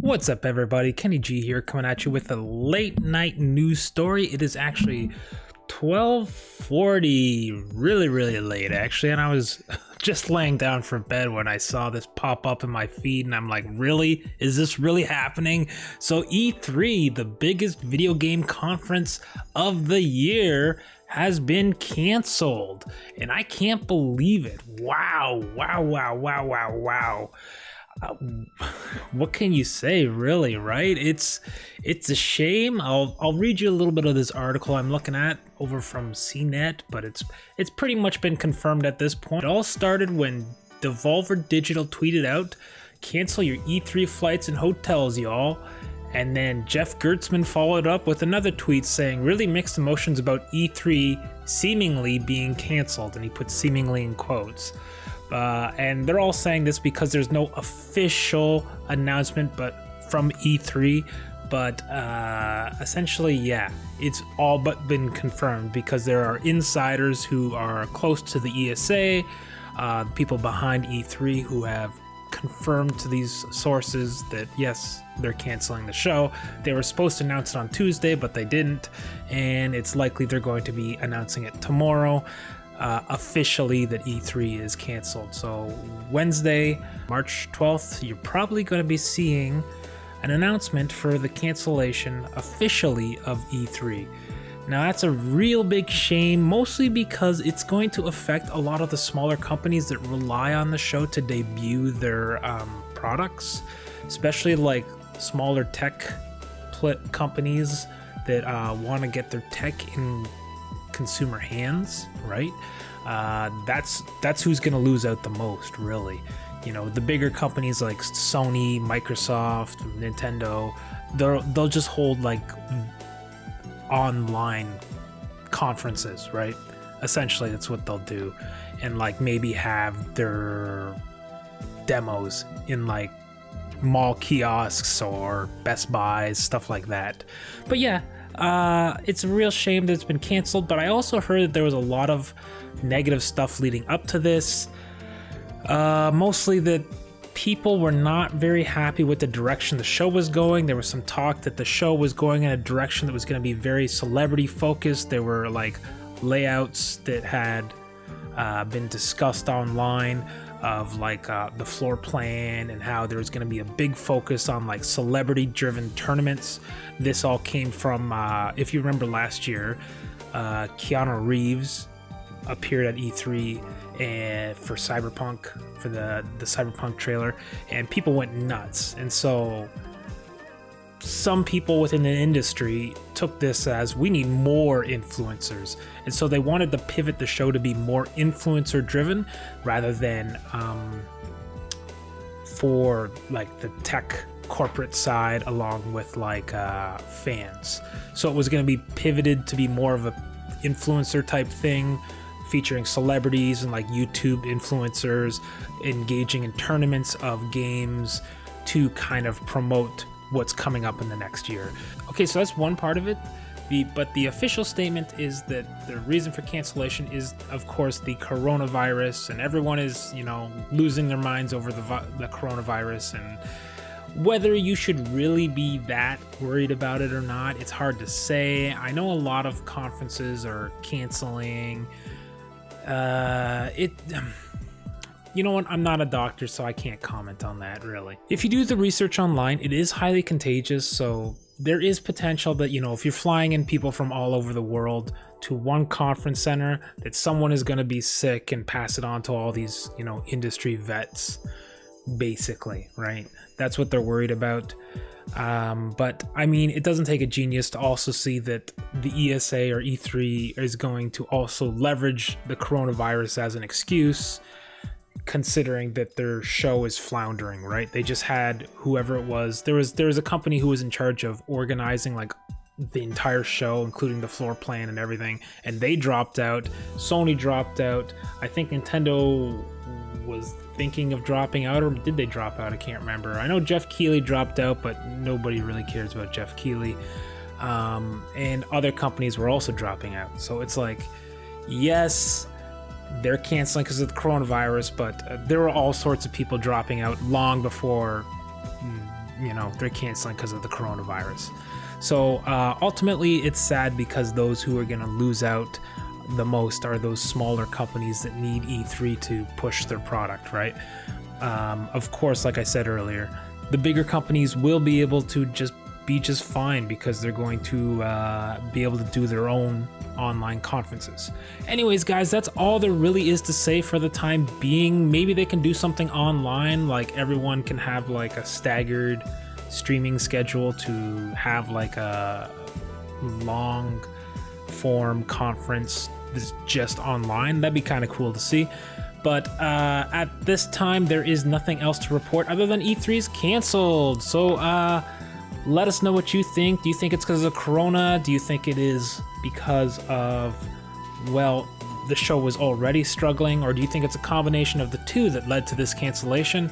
What's up, everybody? Kenny G here, coming at you with a late night news story. It is actually 12:40, really late actually, and I was just laying down for bed when I saw this pop up in my feed, and I'm like, really? Is this really happening? So E3, the biggest video game conference of the year, has been canceled, and I can't believe it. Wow. What can you say, really, right? It's a shame. I'll read you a little bit of this article I'm looking at over from CNET, but it's pretty much been confirmed at this point. It all started when Devolver Digital tweeted out, "Cancel your E3 flights and hotels, y'all." And then Jeff Gertzman followed up with another tweet saying really mixed emotions about E3 seemingly being canceled, and he put seemingly in quotes. And they're all saying this because there's no official announcement from E3, but essentially, yeah, it's all but been confirmed because there are insiders who are close to the ESA, people behind E3 who have confirmed to these sources that yes, they're canceling the show. They were supposed to announce it on Tuesday, but they didn't, and it's likely they're going to be announcing it tomorrow. Officially that E3 is canceled. So Wednesday, March 12th, you're probably going to be seeing an announcement for the cancellation officially of E3. Now that's a real big shame, mostly because it's going to affect a lot of the smaller companies that rely on the show to debut their products, especially like smaller tech companies that want to get their tech in consumer hands, right? That's who's gonna lose out the most, really. You know, the bigger companies like Sony, Microsoft, Nintendo, they'll just hold like online conferences, right? Essentially, that's what they'll do, and like maybe have their demos in like mall kiosks or Best Buys, stuff like that. But yeah, it's a real shame that it's been canceled, but I also heard that there was a lot of negative stuff leading up to this. Mostly that people were not very happy with the direction the show was going. There was some talk that the show was going in a direction that was going to be very celebrity focused. There were like layouts that had been discussed online of like the floor plan and how there was going to be a big focus on like celebrity driven tournaments. This all came from if you remember last year, Keanu Reeves appeared at E3 and for Cyberpunk, for the Cyberpunk trailer, and people went nuts. And so some people within the industry took this as, we need more influencers, and so they wanted to pivot the show to be more influencer driven rather than for like the tech corporate side along with like fans. So it was going to be pivoted to be more of a influencer type thing, featuring celebrities and like YouTube influencers engaging in tournaments of games to kind of promote what's coming up in the next year. Okay, so that's one part of it. But the official statement is that the reason for cancellation is, of course, the coronavirus, and everyone is, you know, losing their minds over the coronavirus, and whether you should really be that worried about it or not, it's hard to say. I know a lot of conferences are canceling. You know what? I'm not a doctor, so I can't comment on that, really. If you do the research online, it is highly contagious, so there is potential that, you know, if you're flying in people from all over the world to one conference center, that someone is going to be sick and pass it on to all these, you know, industry vets, basically, right? That's what they're worried about. But I mean, it doesn't take a genius to also see that the ESA or E3 is going to also leverage the coronavirus as an excuse, considering that their show is floundering, right? They just had whoever it was. There was a company who was in charge of organizing like the entire show, including the floor plan and everything, and they dropped out. Sony dropped out. I think Nintendo was thinking of dropping out, or did they drop out? I can't remember. I know Jeff Keighley dropped out, but nobody really cares about Jeff Keighley. And other companies were also dropping out. So it's like, yes, they're canceling because of the coronavirus, but there were all sorts of people dropping out long before they're canceling because of the coronavirus. So ultimately, it's sad because those who are going to lose out the most are those smaller companies that need E3 to push their product, right? Of course, like I said earlier, the bigger companies will be able to be just fine because they're going to be able to do their own online conferences. Anyways, guys, that's all there really is to say for the time being. Maybe they can do something online, like everyone can have like a staggered streaming schedule to have like a long form conference that's just online. That'd be kind of cool to see. But at this time, there is nothing else to report other than E3 is canceled. So let us know what you think. Do you think it's because of Corona? Do you think it is because of, well, the show was already struggling? Or do you think it's a combination of the two that led to this cancellation?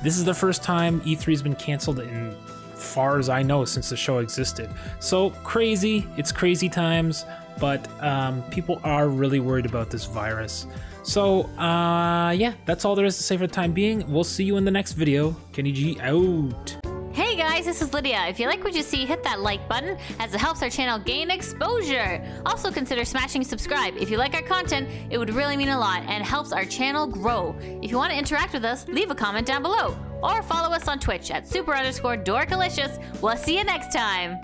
This is the first time E3 has been canceled in far as I know since the show existed. So crazy. It's crazy times. But people are really worried about this virus. So, yeah, that's all there is to say for the time being. We'll see you in the next video. Kenny G out. Hey guys, this is Lydia. If you like what you see, hit that like button as it helps our channel gain exposure. Also consider smashing subscribe. If you like our content, it would really mean a lot and helps our channel grow. If you want to interact with us, leave a comment down below or follow us on Twitch at super_dorkalicious. We'll see you next time.